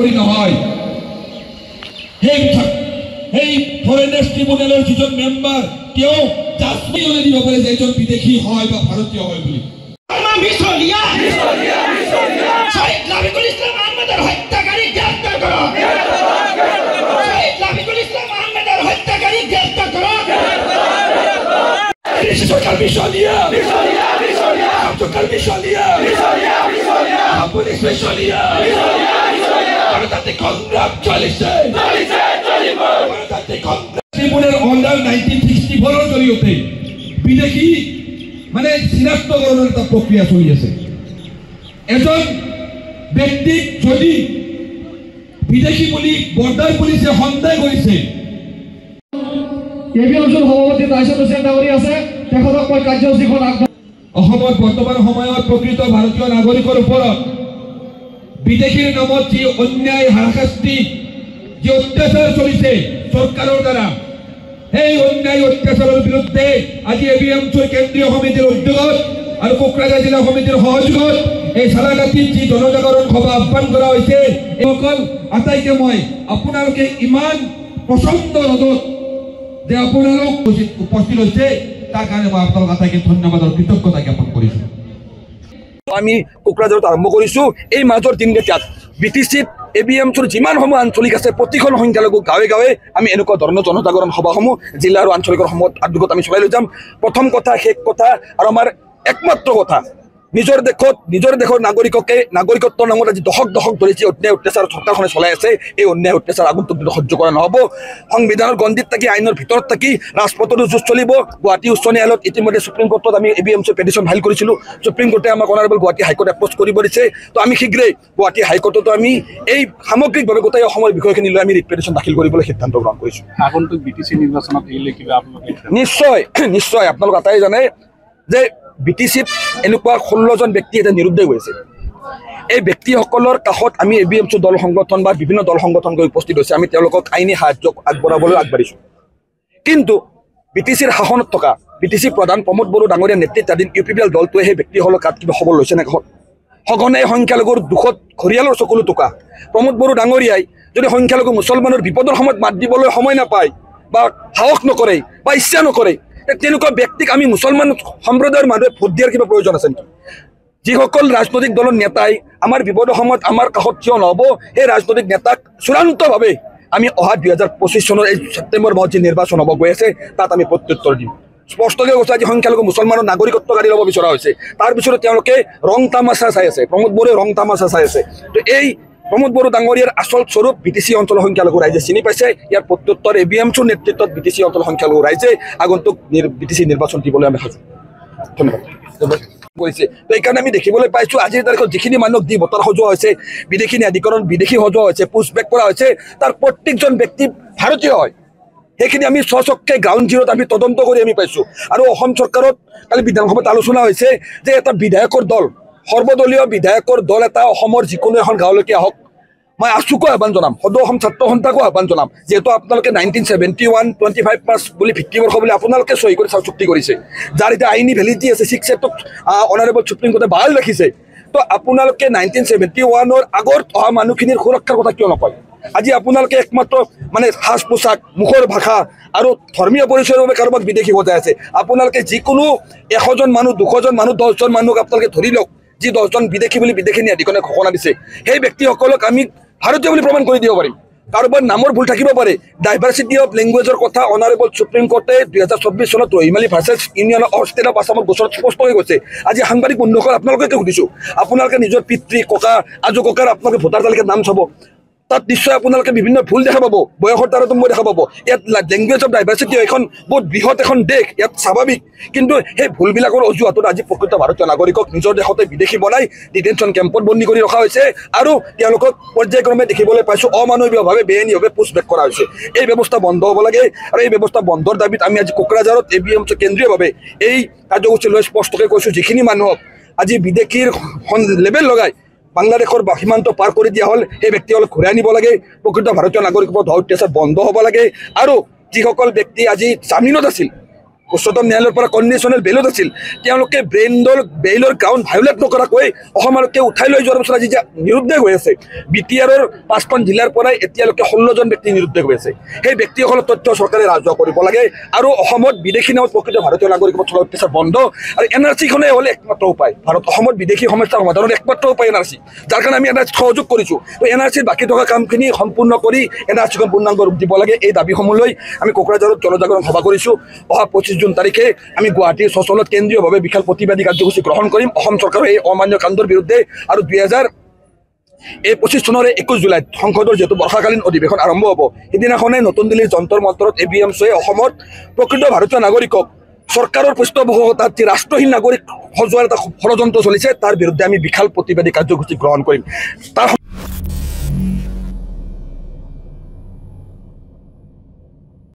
কৰি নহয় সেই ফৰেনাৰ্ছ ট্ৰিব্যুনেলৰ যিজন মেম্বাৰ তেওঁ জাজমেণ্ট দিব পাৰে যে এজন বিদেশী হয় বা ভাৰতীয় হয় বুলি सरकार विश्वलिया सरकार विश्वलिया पुलिस विश्वलिया गणतान्त्रिक সংগ্ৰাম চলিছে গণতান্ত্ৰিক ট্ৰিব্যুনেল অৰ্ডাৰ 1964 এৰ জৰিয়তে বিদেশী মানে চিনাক্তকৰণৰ এটা প্ৰক্ৰিয়া চলি আছে এজন ব্যক্তিক যদি বিদেশী বুলি বৰ্ডাৰ পুলিচে সন্দেহ কৰিছে এবিএমছৰ সভাপতি তাইছন হুছেইন ডাঙৰী আছে তেখেতক মই কাৰ্যসূচীখন অসমৰ বৰ্তমান সময়ত প্ৰকৃত ভাৰতীয় নাগৰিকৰ ওপৰত বিদেশীৰ নামত যি অন্যায় হাৰাশাস্তি যি অত্যাচাৰ চলিছে চৰকাৰৰ দ্বাৰা সেই অন্যায় অত্যাচাৰৰ বিৰুদ্ধে আজি এবিএমছৰ কেন্দ্ৰীয় সমিতিৰ উদ্যোগত আৰু কোকৰাঝাৰ জিলা সমিতিৰ সহযোগত এই চালাগাতিত যি জনজাগৰণ সভা আহ্বান কৰা হৈছে এইসকল আটাইকে মই আপোনালোকে ইমান প্ৰচণ্ড ৰ'দত যে আপোনালোক উপস্থিত হৈছে তাৰ কাৰণে মই আপোনালোক আটাইকে ধন্যবাদ আৰু কৃতজ্ঞতা জ্ঞাপন কৰিছোঁ আমি কোকৰাঝাৰত আৰম্ভ কৰিছোঁ এই মাজৰ দিনকেইটাত বিটিচিত এবিএমছৰ যিমান সমূহ আঞ্চলিক আছে প্ৰতিখন সংখ্যালঘু গাঁৱে গাঁৱে আমি এনেকুৱা ধৰণৰ জনজাগৰণ সভাসমূহ জিলা আৰু আঞ্চলিকৰ সময়ত উদ্যোগত আমি চলাই লৈ যাম প্ৰথম কথা শেষ কথা আৰু আমাৰ একমাত্ৰ কথা নিজৰ দেশৰ নাগৰিকত্বৰ নামত আজি দশক ধৰি যি অন্যায় অত্যাচাৰ চৰকাৰখনে চলাই আছে এই অন্যায় অত্যাচাৰ আগন্তুক দিনত সহ্য কৰা নহ'ব সংবিধানৰ গণ্ডিত থাকি আইনৰ ভিতৰত থাকি ৰাজপথতো যুঁজ চলিব গুৱাহাটী উচ্চ ন্যায়ালয়ত ইতিমধ্যে সুপ্ৰিম কোৰ্টত আমি এবিএমছৰ পেটিশ্যন ফাইল কৰিছিলোঁ সুপ্ৰিম কোৰ্টে আমাক অনাৰেবল গুৱাহাটী হাইকোৰ্ট এপ্ৰ'চ কৰিব দিছে তো আমি শীঘ্ৰেই গুৱাহাটী হাইকোৰ্টতো আমি এই সামগ্ৰিকভাৱে গোটেই অসমৰ বিষয়খিনি লৈ আমি ৰিট পেটিশ্যন দাখিল কৰিবলৈ সিদ্ধান্ত গ্ৰহণ কৰিছোঁ আগন্তুক বিটিচি নিৰ্বাচনত এৰিলে কিবা আপোনালোকে নিশ্চয় আপোনালোক আটাই জানে যে বিটিচিত এনেকুৱা 16 জন ব্যক্তি এটা নিৰুদ্দেশ হৈছে এই ব্যক্তিসকলৰ কাষত আমি এবিএমছৰ দল সংগঠন বা বিভিন্ন দল সংগঠন গৈ উপস্থিত হৈছে আমি তেওঁলোকক আইনী সাহায্য আগবঢ়াবলৈ আগবাঢ়িছোঁ কিন্তু বিটিচিৰ শাসনত থকা বিটিচি প্ৰধান প্ৰমোদ বড়ো ডাঙৰীয়া নেতৃত্বাধীন ইউপিপিএল দলটোৱে সেই ব্যক্তিসকলৰ গাত কিবা খবৰ লৈছে নে কাষত সঘনে সংখ্যালঘুৰ দুখত ঘৰিয়ালৰ চকুলো টুকা প্ৰমোদ বড়ো ডাঙৰীয়াই যদি সংখ্যালঘু মুছলমানৰ বিপদৰ সময়ত মাত দিবলৈ সময় নাপায় বা সাহস নকৰে বা ইচ্ছা নকৰে তেনেকুৱা ব্যক্তিক আমি মুছলমান সম্প্ৰদায়ৰ মানুহে ভোট দিয়াৰ কিবা প্ৰয়োজন আছে নেকি যিসকল ৰাজনৈতিক দলৰ নেতাই আমাৰ বিপদৰ সময়ত আমাৰ কাষত থিয় নহ'ব সেই ৰাজনৈতিক নেতাক চূড়ান্তভাৱে আমি অহা 2025 চনৰ এই ছেপ্টেম্বৰ মাহত যি নিৰ্বাচন হ'ব গৈ আছে তাত আমি প্ৰত্যুত্তৰ দিম স্পষ্টকৈ কৈছে আজি সংখ্যালঘু মুছলমানৰ নাগৰিকত্ব কাঢ়ি ল'ব বিচৰা হৈছে তাৰ পিছতো তেওঁলোকে ৰং তামাচা চাই আছে প্ৰমোদ বড়োৱে ৰং তামাচা চাই আছে তো এই প্ৰমোদ বড়ো ডাঙৰীয়াৰ আচল স্বৰূপ বিটিচি অঞ্চলৰ সংখ্যালঘু ৰাইজে চিনি পাইছে ইয়াৰ প্ৰত্যুত্তৰ এবিএমছৰ নেতৃত্বত বিটিচি অঞ্চলৰ সংখ্যালঘু ৰাইজে আগন্তুক বিটিচি নিৰ্বাচন দিবলৈ আমি সাজু ধন্যবাদ কৰিছে তো এইকাৰণে আমি দেখিবলৈ পাইছোঁ আজিৰ তাৰিখত যিখিনি মানুহক দি ভোটাৰ সজোৱা হৈছে বিদেশী ন্যায়াধিকৰণ বিদেশী সজোৱা হৈছে পুছবেক কৰা হৈছে তাৰ প্ৰত্যেকজন ব্যক্তি ভাৰতীয় হয় সেইখিনি আমি স্বচক্ষে গ্ৰাউণ্ড জিৰত আমি তদন্ত কৰি আমি পাইছোঁ আৰু অসম চৰকাৰত কালি বিধানসভাত আলোচনা হৈছে যে এটা বিধায়কৰ দল সৰ্বদলীয় বিধায়কৰ দল এটা অসমৰ যিকোনো এখন গাঁৱলৈকে আহক মই আছুকো আহ্বান জনাম সদৌ অসম ছাত্ৰ সন্থাকো আহ্বান জনাম যিহেতু আপোনালোকে 1971 25 পাছ বুলি ভিত্তিবৰ্ষ বুলি আপোনালোকে চহী কৰি চুক্তি কৰিছে যাৰ এতিয়া আইনী ভেলিডিটি আছে 6 এটক অনাৰেবল সুপ্ৰিম কোৰ্টে বাহাল ৰাখিছে তো আপোনালোকে 1971 আগত অহা মানুহখিনিৰ সুৰক্ষাৰ কথা কিয় নকয় আজি আপোনালোকে একমাত্ৰ মানে সাজ পোছাক মুখৰ ভাষা আৰু ধৰ্মীয় পৰিচয়ৰ বাবে কাৰোবাক বিদেশী বজাই আছে আপোনালোকে যিকোনো 100 জন মানুহ 200 জন মানুহ 10 জন মানুহক আপোনালোকে ধৰি লওক যি 10 জন বিদেশী বুলি বিদেশী ন্যায়াধিকৰণে ঘোষণা দিছে সেই ব্যক্তিসকলক আমি ভাৰতীয় বুলি প্ৰমাণ কৰি দিব পাৰিম কাৰোবাৰ নামৰ ভুল থাকিব পাৰে ডাইভাৰ্চিটি অফ লেংগুৱেজৰ কথা অনাৰেবল সুপ্ৰিম কোৰ্টে 2024 চনত Rahimali versus union of state of আছামৰ গোচৰত স্পষ্টকৈ কৈছে আজি সাংবাদিক বন্ধুসকল আপোনালোকে সুধিছোঁ আপোনালোকে নিজৰ পিতৃ ককা আজু ককাৰ আপোনালোকে ভোটাৰ তালিকাত নাম চাব তাত নিশ্চয় আপোনালোকে বিভিন্ন ভুল দেখা পাব বয়সৰ তাৰতম্য দেখা পাব ইয়াত লেংগুৱেজ অফ ডাইভাৰ্চিটি এখন বহুত বৃহৎ এখন দেশ ইয়াত স্বাভাৱিক কিন্তু সেই ভুলবিলাকৰ অজুহাতত আজি প্ৰকৃত ভাৰতীয় নাগৰিকক নিজৰ দেশতে বিদেশী বনাই ডিটেনশ্যন কেম্পত বন্দী কৰি ৰখা হৈছে আৰু তেওঁলোকক পৰ্যায়ক্ৰমে দেখিবলৈ পাইছোঁ অমানৱীয়ভাৱে বেআইনীভাৱে পুছবেক কৰা হৈছে এই ব্যৱস্থা বন্ধ হ'ব লাগে আৰু এই ব্যৱস্থা বন্ধৰ দাবীত আমি আজি কোকৰাঝাৰত এবিএমছৰ কেন্দ্ৰীয়ভাৱে এই কাৰ্যসূচী লৈ স্পষ্টকৈ কৈছোঁ যিখিনি মানুহক আজি বিদেশীৰ লেবেল লগাই বাংলাদেশৰ সীমান্ত পাৰ কৰি দিয়া হ'ল সেই ব্যক্তিসকলক ঘূৰাই আনিব লাগে প্ৰকৃত ভাৰতীয় নাগৰিকৰ ওপৰত অত্যাচাৰ বন্ধ হ'ব লাগে আৰু যিসকল ব্যক্তি আজি জামিনত আছিল উচ্চতম ন্যায়ালয়ৰ পৰা কণ্ডিশ্যনেল বেইলত আছিল তেওঁলোকে বেইলৰ গ্ৰাউণ্ড ভায়োলেট নকৰাকৈ অসম আৰক্ষীয়ে উঠাই লৈ যোৱাৰ পিছত আজি যে নিৰুদ্দেশ হৈ আছে BTRৰ 5খন জিলাৰ পৰাই এতিয়ালৈকে 16জন ব্যক্তি নিৰুদ্দেশ হৈ আছে সেই ব্যক্তিসকলৰ তথ্য চৰকাৰে ৰাজহুৱা কৰিব লাগে আৰু অসমত বিদেশী নামত প্ৰকৃত ভাৰতীয় নাগৰিকৰ চলোৱা অত্যাচাৰ বন্ধ আৰু NRC-খনে হ'ল একমাত্ৰ উপায় অসমত বিদেশী সমস্যা সমাধানৰ একমাত্ৰ উপায় NRC যাৰ কাৰণে আমি NRC সহযোগ কৰিছোঁ তো NRCৰ বাকী থকা কামখিনি সম্পূৰ্ণ কৰি NRC-খন পূৰ্ণাংগ ৰূপ দিব লাগে এই দাবীসমূহ লৈ আমি কোকৰাঝাৰত জনজাগৰণ সভা কৰিছোঁ অহা 25 জুন তাৰিখে আমি গুৱাহাটীৰ চচলত কেন্দ্ৰীয়ভাৱে বিশাল প্ৰতিবাদী কাৰ্যসূচী গ্ৰহণ কৰিম অসম চৰকাৰৰ এই অমান্য কাণ্ডৰ বিৰুদ্ধে আৰু 2025 চনৰ 21 জুলাইত সংসদৰ যেহেতু বৰ্ষাকালীন অধিৱেশন আৰম্ভ হ'ব সেইদিনাখনে নতুন দিল্লীৰ যন্তৰ মন্তৰত ABMCয়ে অসমত প্ৰকৃত ভাৰতীয় নাগৰিকক চৰকাৰৰ পৃষ্ঠপোষকতাত যি ৰাষ্ট্ৰহীন নাগৰিক সজোৱাৰ এটা ষড়যন্ত্ৰ চলিছে তাৰ বিৰুদ্ধে আমি বিশাল প্ৰতিবাদী কাৰ্যসূচী গ্ৰহণ কৰিম তাৰ